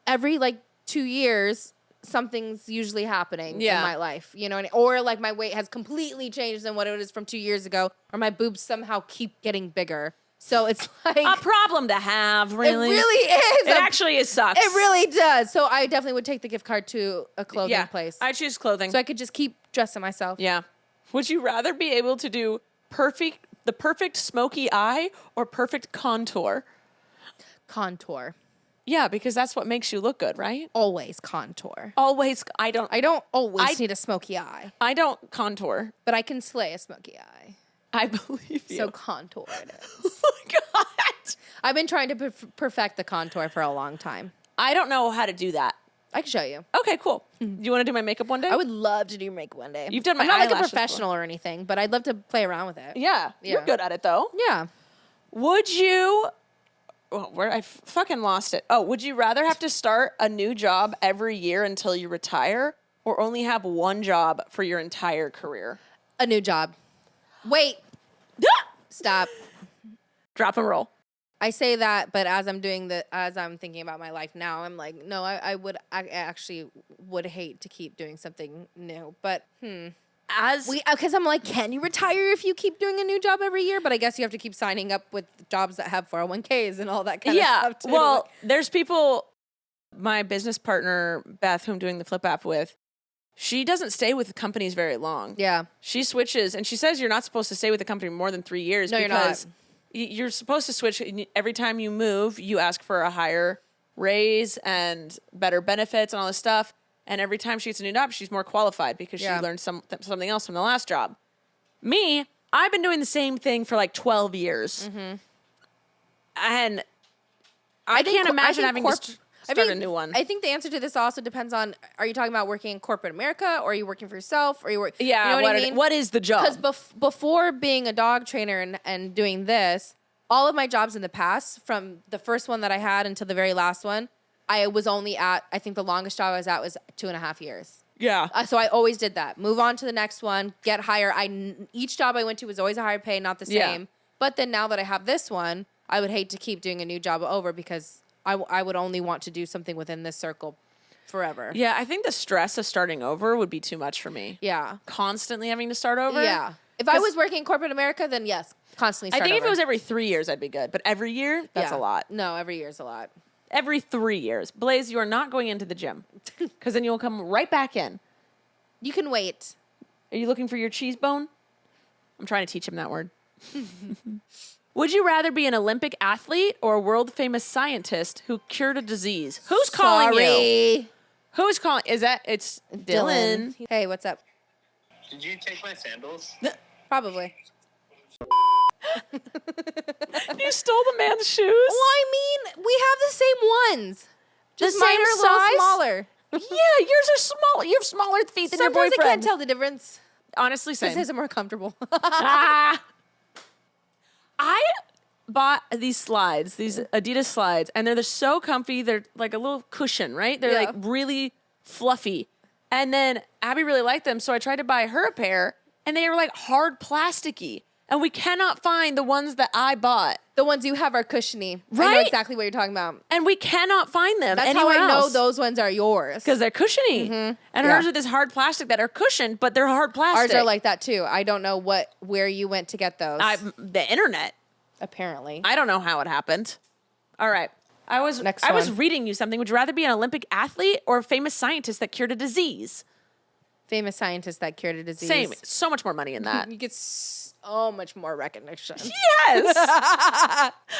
every like 2 years, something's usually happening in my life. You know, or like my weight has completely changed than what it is from 2 years ago, or my boobs somehow keep getting bigger. So it's like a problem to have, really. It really is. It actually sucks. It really does. So I definitely would take the gift card to a clothing place. I choose clothing. So I could just keep dressing myself. Yeah. Would you rather be able to do the perfect smoky eye or perfect contour? Contour. Yeah, because that's what makes you look good, right? Always contour. Always. I don't always need a smoky eye. I don't contour. But I can slay a smoky eye. I believe you. So contour it is. Oh my God. I've been trying to perfect the contour for a long time. I don't know how to do that. I can show you. Okay, cool. You want to do my makeup one day? I would love to do your makeup one day. You've done my I'm not like a eyelashes professional or anything, but I'd love to play around with it. Yeah. You're good at it, though. Yeah. Would you... Oh, I fucking lost it. Oh, would you rather have to start a new job every year until you retire or only have one job for your entire career? A new job. Wait. Stop. Drop and roll. I say that, but as I'm thinking about my life now, I'm like, no, I actually would hate to keep doing something new. But because I'm like, can you retire if you keep doing a new job every year? But I guess you have to keep signing up with jobs that have 401ks and all that kind of stuff too. Well, there's people, my business partner, Beth, who I'm doing the Flip app with, she doesn't stay with companies very long. Yeah. She switches, and she says you're not supposed to stay with the company more than 3 years. No, because you're not. You're supposed to switch. Every time you move, you ask for a higher raise and better benefits and all this stuff. And every time she gets a new job, she's more qualified because she learned something else from the last job. Me, I've been doing the same thing for like 12 years. And I think can't I imagine think having corp- to I start a think- new one. I think the answer to this also depends on, are you talking about working in corporate America, or are you working for yourself, or you work? Yeah, you know what I mean? what is the job? Because before being a dog trainer and doing this, all of my jobs in the past, from the first one that I had until the very last one, I was only at, I think the longest job I was at was 2.5 years. Yeah. So I always did that. Move on to the next one, get higher. Each job I went to was always a higher pay, not the Yeah. same. But then now that I have this one, I would hate to keep doing a new job over, because I would only want to do something within this circle forever. Yeah, I think the stress of starting over would be too much for me. Yeah. Constantly having to start over. Yeah. If I was working in corporate America, then yes, constantly I start think over. if it was every 3 years, I'd be good. But every year, that's Yeah. a lot. No, every year is a lot. Every 3 years. Blaze, you are not going into the gym because then you'll come right back in. You can wait. Are you looking for your cheese bone? I'm trying to teach him that word. Would you rather be an Olympic athlete or a world famous scientist who cured a disease? Who's calling you? Sorry. Who's calling? Is that it's Dylan? Hey, what's up? Did you take my sandals? Probably. You stole the man's shoes? Well, I mean, we have the same ones. Just same mine are a little size? smaller. Yeah, yours are small. You have smaller feet than your Sometimes boyfriend. I can't tell the difference. Honestly, This same. is more comfortable. Ah. I bought these slides, these Adidas slides, and they're so comfy. They're like a little cushion, right? They're Yeah. like really fluffy. And then Abby really liked them, so I tried to buy her a pair, and they were like hard plasticky. And we cannot find the ones that I bought. The ones you have are cushiony. I know Right? exactly what you're talking about. And we cannot find them That's how anywhere I know else. those ones are yours. Because they're cushiony. And Yeah. hers are this hard plastic that are cushioned, but they're hard plastic. Ours are like that too. I don't know where you went to get those. The internet. Apparently. I don't know how it happened. All right. I was Next was one. reading you something. Would you rather be an Olympic athlete or a famous scientist that cured a disease? Famous scientist that cured a disease. Same. So much more money in that. You get so much more recognition. Yes.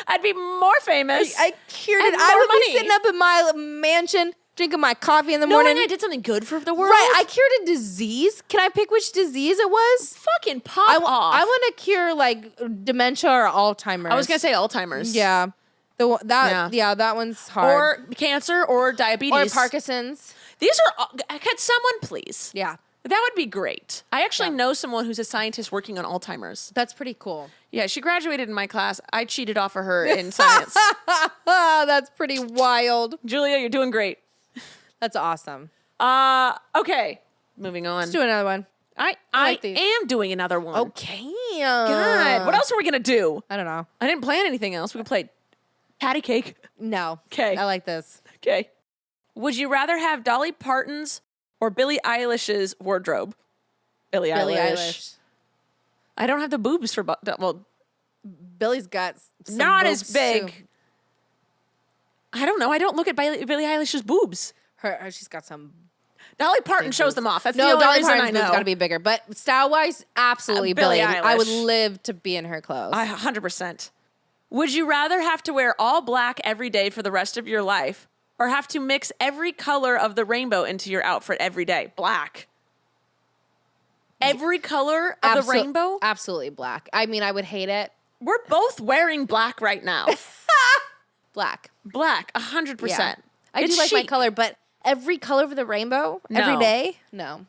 I'd be more famous. I cured And it. I more would money. be sitting up in my mansion drinking my coffee in the Knowing morning. I did something good for the world. Right, I cured a disease. Can I pick which disease it was? fucking pop I off. want to cure like dementia or Alzheimer's. I was gonna say Alzheimer's. yeah, that one's hard. Or cancer or diabetes. Or Parkinson's. These are. Could someone please? Yeah, That would be great. I actually know someone who's a scientist working on Alzheimer's. that's pretty cool. Yeah, she graduated in my class. I cheated off of her in science. Oh, that's pretty wild. Julia, you're doing great. That's awesome. Okay. Moving on. Let's do another one. I like these. am doing another one. Okay. God. What else are we going to do? I don't know. I didn't plan anything else. We could play patty cake. No. 'Kay. I like this. Okay. Would you rather have Dolly Parton's or Billie Eilish's wardrobe? Billie Eilish. I don't have the boobs for, well, Billy's got some not as boobs, big. too. I don't know. I don't look at Billie Eilish's boobs. She's got some. Dolly Parton shows them off. That's the No, only Dolly reason I Parton's boobs know. got to be bigger, but style wise, absolutely Billie Billie. I would Eilish. live to be in her clothes. 100%. Would you rather have to wear all black every day for the rest of your life or have to mix every color of the rainbow into your outfit every day? Black. Every color of the rainbow? Absolutely black. I mean, I would hate it. We're both wearing black right now. Black. Black, 100%. Yeah. I It's do like my chic. color, but every color of the rainbow every No. day? No.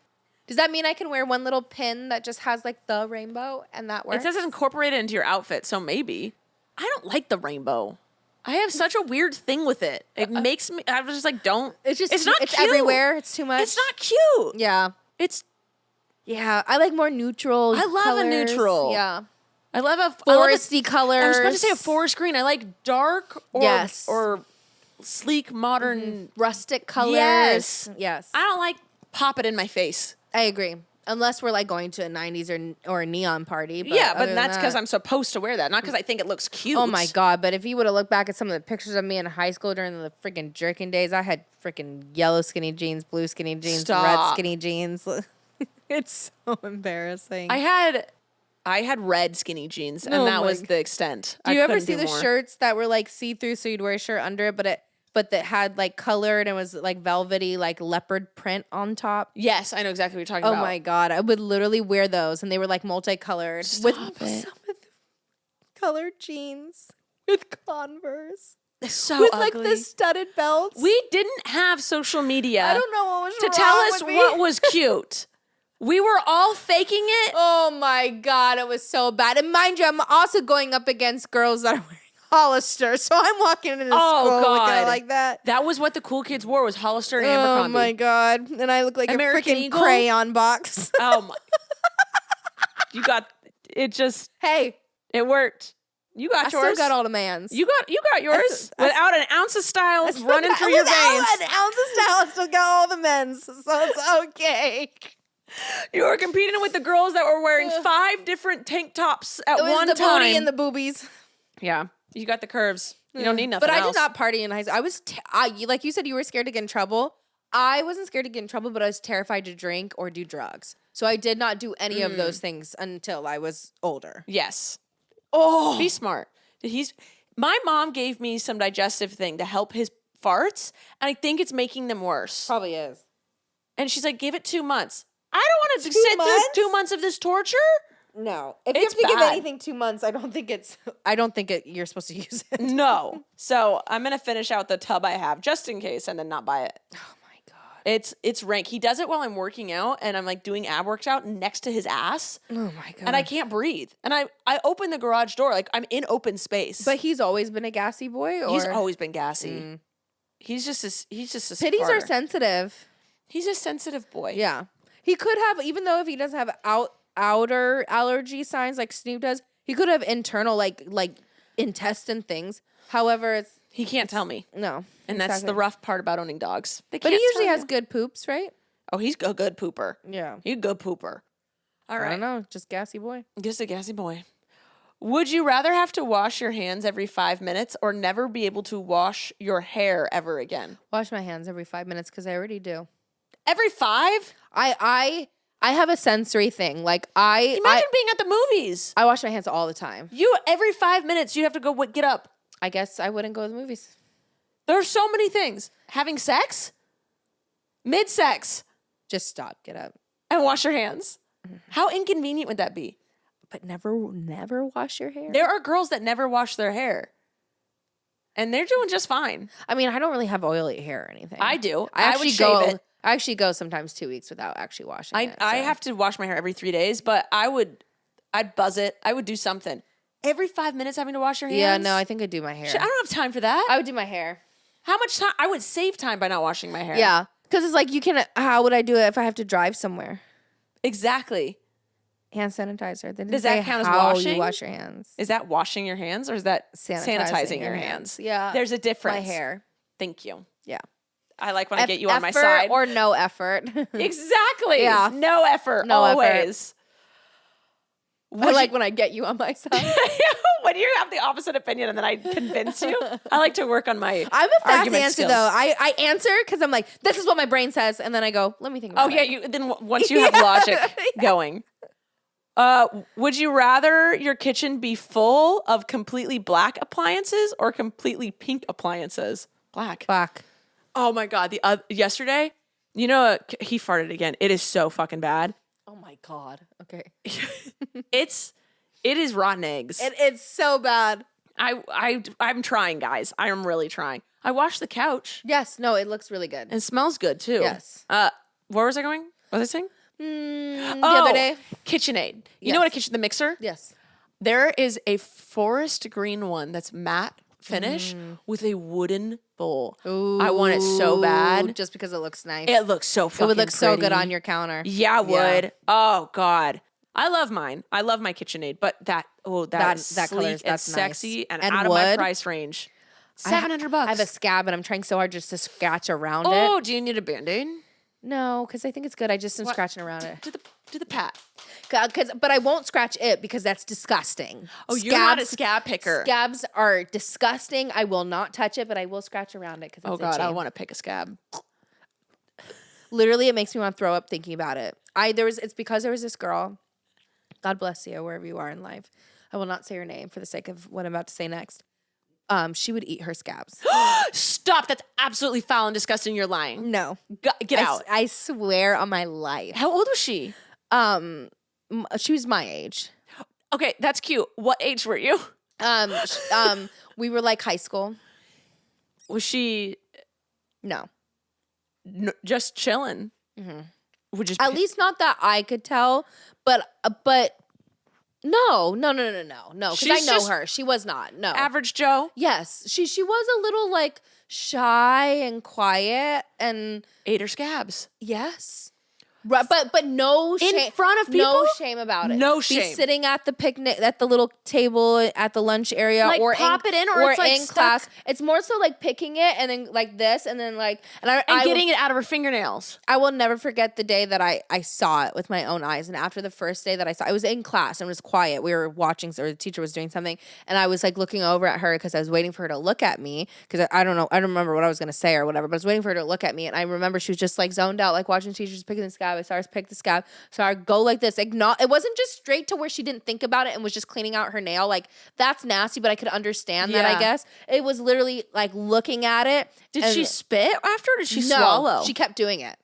Does that mean I can wear one little pin that just has like the rainbow and that It works? says it's incorporated into your outfit, so maybe. I don't like the rainbow. I have such a weird thing with it. It makes me, I was just like, don't. It's just it's not it's cute. everywhere. It's too much. It's not cute. Yeah. It's, Yeah. I like more neutral. I love a colors. neutral. Yeah. I love a Foresty colors. I was about to say a forest green. I like dark or, Yes. or sleek, modern. rustic colors. Yes. Yes. I don't like pop it in my face. I agree. Unless we're like going to a 90s or a neon party. But Yeah, other but than that's because that- I'm supposed to wear that, not because I think it looks cute. Oh my God. But if you would have looked back at some of the pictures of me in high school during the freaking jerking days, I had freaking yellow skinny jeans, blue skinny jeans, red Stop. skinny jeans. It's so embarrassing. I had red skinny jeans, and Oh that my was the extent. Do you ever see the shirts that were like see through, so you'd wear a shirt under it, but that had like colored and was like velvety, like leopard print on top? Yes, I know exactly what you're talking Oh about. my God. I would literally wear those, and they were like multicolored with Stop it. some of the colored jeans with Converse. So with ugly. like the studded belts. We didn't have social media. I don't know what was to wrong tell us with me. what was cute. We were all faking it. Oh my God, it was so bad. And mind you, I'm also going up against girls that are wearing Hollister, so I'm walking into school looking like that. That was what the cool kids wore, was Hollister and Oh Abercrombie. my God. And I look like American a freaking Eagle? crayon box. Oh my. You got it. Just Hey, it worked. You got I yours. still got all the mans. You got yours without an ounce of style still running got- through your without veins. an ounce of style, I still got all the men's, so it's okay. You were competing with the girls that were wearing 5 different tank tops at It was one the time. booty and the boobies. Yeah, you got the curves. You don't need nothing But I else. did not party in high school. I was, like you said, you were scared to get in trouble. I wasn't scared to get in trouble, but I was terrified to drink or do drugs. So I did not do any of those things until I was older. Yes. Oh, Be smart. My mom gave me some digestive thing to help his farts, and I think it's making them worse. probably is. And she's like, give it 2 months. I don't want to 2 sit months? through 2 months of this torture. No, if It's you have to bad. give anything 2 months, I don't think you're supposed to use it. No. So I'm going to finish out the tub I have just in case and then not buy it. Oh my God. It's rank. He does it while I'm working out and I'm like doing ab workout next to his ass. Oh my God. And I can't breathe. And I open the garage door. Like I'm in open space. But he's always been a gassy boy, or he's always been gassy. He's just a pitties are sparter. sensitive. He's a sensitive boy. Yeah, he could have, even though if he doesn't have outer allergy signs like Snoop does, he could have internal like intestine things. However, it's He can't tell me. no, And that's exactly. the rough part about owning dogs. They But he can't usually tell has you. good poops, right? Oh, he's a good pooper. Yeah. He's a good pooper. All I right. don't know, just gassy boy. Just a gassy boy. Would you rather have to wash your hands every 5 minutes or never be able to wash your hair ever again? Wash my hands every 5 minutes because I already do. Every 5? I have a sensory thing. Like Imagine being at the movies. I wash my hands all the time. You every 5 minutes you have to go get up. I guess I wouldn't go to the movies. There's so many things. Having sex, mid-sex, Just stop, get up. and wash your hands. How inconvenient would that be? But never wash your hair. There are girls that never wash their hair. And they're doing just fine. I mean, I don't really have oily hair or anything. I do. I would actually shave it. I actually go sometimes 2 weeks without actually washing it. I so. have to wash my hair every 3 days, but I'd buzz it. I would do something. Every 5 minutes having to wash your hands? Yeah, no, I think I'd do my hair. Shit, I don't have time for that. I would do my hair. How much time? I would save time by not washing my hair. Yeah, because it's like you can. How would I do it if I have to drive somewhere? Exactly. Hand sanitizer. They didn't Does that say count as how washing? you wash your hands. Is that washing your hands or is that sanitizing your hands? Yeah, There's a difference. my hair. Thank you. Yeah, I like when I get you on my effort side. or no effort. Exactly. Yeah. No effort. No effort. Always. I like when I get you on my side. When you have the opposite opinion and then I convince you. I like to work on my I'm a fast argument answer skills. though. I answer because I'm like, this is what my brain says, and then I go, let me think about Oh it. yeah, you then once you have logic going. Would you rather your kitchen be full of completely black appliances or completely pink appliances? Black. Black. Oh my god, yesterday, he farted again. It is so fucking bad. Oh my god. Okay. It is rotten eggs. It's so bad. I'm trying, guys. I am really trying. I washed the couch. Yes. No, it looks really good. And it smells good too. Yes. Where was I going? What was I saying? The other day. KitchenAid. You Yes. know what the mixer? Yes. There is a forest green one that's matte finish with a wooden bowl. Ooh. I want it so bad. Just because it looks nice. It looks so fucking It would look so good pretty. on your counter. Yeah, it Yeah. would. Oh god. I love mine. I love my KitchenAid, but that is that color sleek is- and that's sexy nice. and And out of my wood. price range. I ha- $700. I have a scab and I'm trying so hard just to scratch around Oh, it. do you need a Band-Aid? No, because I think it's good. I just am What? scratching around it. Do the pat. But I won't scratch it because that's disgusting. Oh, you're not a scab picker. Scabs are disgusting. I will not touch it, but I will scratch around it because Oh god, I want to pick a scab. Literally, it makes me want to throw up thinking about it. It's because there was this girl. God bless you, wherever you are in life. I will not say her name for the sake of what I'm about to say next. She would eat her scabs. Stop. That's absolutely foul and disgusting. You're lying. No, Get out. I swear on my life. How old was she? She was my age. Okay, that's cute. What age were you? We were like high school. Was she No. just chilling? Would just At least not that I could tell, but no. Because I She's know just her. She was not. No. average Joe Yes. She was a little like shy and quiet and ate her scabs. yes. Right, but no shame. In front of No people? shame about it. No Be shame. sitting at the picnic, at the little table at the lunch area, Like, or pop it in, or it's, like, in stuck. class. It's more so like picking it and then like this, and then like And getting it out of her fingernails. I will never forget the day that I saw it with my own eyes. And after the first day that I saw it, was in class and it was quiet. We were watching, or the teacher was doing something. And I was like looking over at her because I was waiting for her to look at me. Because I don't know, I don't remember what I was going to say or whatever, but I was waiting for her to look at me. And I remember she was just like zoned out, like watching teachers picking the scab. I saw her pick the scab. So I go like this. It wasn't just straight to where she didn't think about it and was just cleaning out her nail. Like, that's nasty, but I could understand that, I Yeah. guess. It was literally like looking at it. Did and she spit after? Or did she no, swallow? she kept doing it.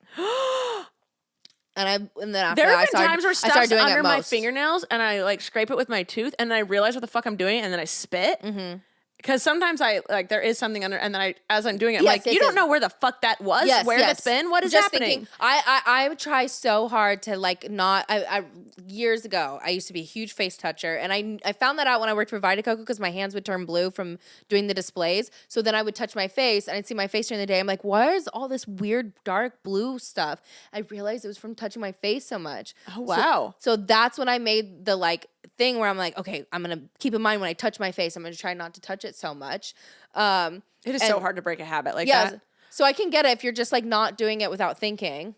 And then after There that, have been times where I started stuff's doing under it my most. fingernails, and I like scrape it with my tooth, and then I realize what the fuck I'm doing, and then I spit. Mm-hmm. Because sometimes I like there is something under, and then as I'm doing it, I'm Yes, like, yes, you don't yes. know where the fuck that was, where that's been, what is Just happening? Thinking, I would try so hard to like not. I years ago I used to be a huge face toucher, and I found that out when I worked for Vita Coco because my hands would turn blue from doing the displays. So then I would touch my face, and I'd see my face during the day. I'm like, why is all this weird dark blue stuff? I realized it was from touching my face so much. Oh wow! So that's when I made the like thing where I'm like, okay, I'm gonna keep in mind when I touch my face, I'm gonna try not to touch it so much. It is and- so hard to break a habit like Yeah. that. So I can get it if you're just like not doing it without thinking.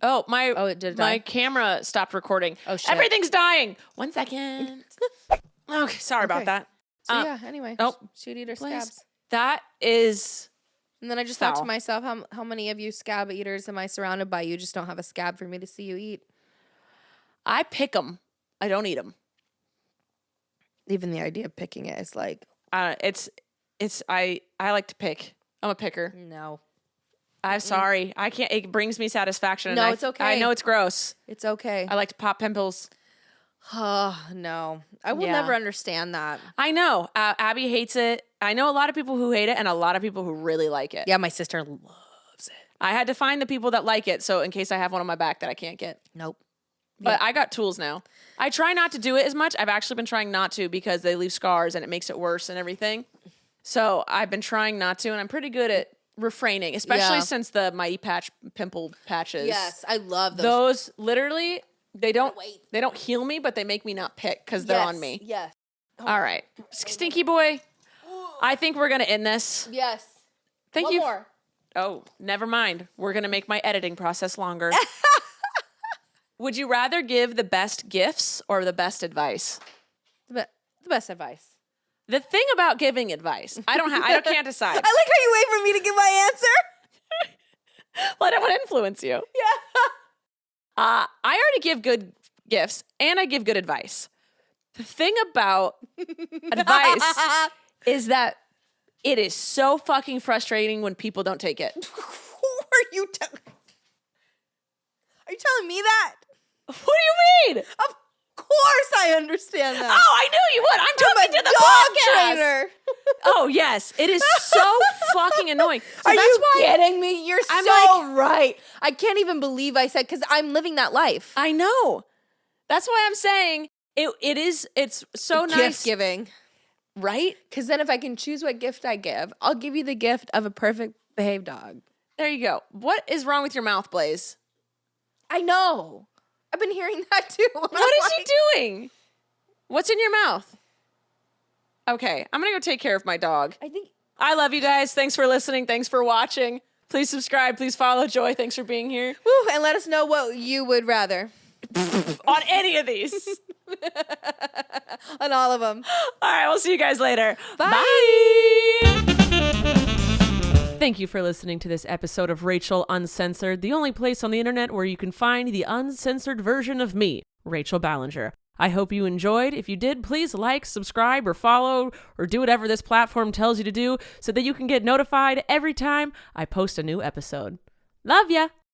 Oh it did my die? camera stopped recording. Oh, shit. Everything's dying. 1 second. Okay, sorry about that. So yeah, anyway. oh, She'd eat her please. scabs. That is And then I just thought to Foul. myself, how many of you scab eaters am I surrounded by? You just don't have a scab for me to see you eat. I pick them. I don't eat them. Even the idea of picking it is like, I like to pick. I'm a picker. no. I'm sorry. I can't. It brings me satisfaction. and No, I- it's okay. I know it's gross. It's okay. I like to pop pimples. Oh, no. I will Yeah. never understand that. I know. Abby hates it. I know a lot of people who hate it and a lot of people who really like it. Yeah, my sister loves it. I had to find the people that like it, so in case I have one on my back that I can't get. Nope. But I got tools now. I try not to do it as much. I've actually been trying not to because they leave scars and it makes it worse and everything. So I've been trying not to, and I'm pretty good at refraining, especially Yeah. since the Mighty Patch pimple patches. Yes, I love those. Those literally they don't Wait. heal me, but they make me not pick because they're on me. Yes. All right, Stinky Boy. I think we're gonna end this. Yes. Thank One you. more. Oh, never mind. We're gonna make my editing process longer. Would you rather give the best gifts or the best advice? The best advice. The thing about giving advice, I can't decide. I like how you wait for me to give my answer. Well, I don't want to influence you. Yeah. I already give good gifts and I give good advice. The thing about advice is that it is so fucking frustrating when people don't take it. Who are you telling? Are you telling me that? What do you mean? Of course I understand that. Oh, I knew you would. I'm talking to the podcast. trainer. Oh, yes. It is so fucking annoying. So Are that's you why kidding me? You're I'm so right. I can't even believe I said, because I'm living that life. I know. That's why I'm saying it's so nice. Gift giving. Right? Because then if I can choose what gift I give, I'll give you the gift of a perfect behaved dog. There you go. What is wrong with your mouth, Blaze? I know. I've been hearing that too. What is he doing? What's in your mouth? Okay, I'm gonna go take care of my dog. I think I love you guys. Thanks for listening. Thanks for watching. Please subscribe. Please follow Joy. Thanks for being here Woo, and let us know what you would rather on any of these. on all of them. All right, we'll see you guys later. Bye. Bye. Thank you for listening to this episode of Rachel Uncensored, the only place on the internet where you can find the uncensored version of me, Rachel Ballinger. I hope you enjoyed. If you did, please like, subscribe, or follow, or do whatever this platform tells you to do so that you can get notified every time I post a new episode. Love ya!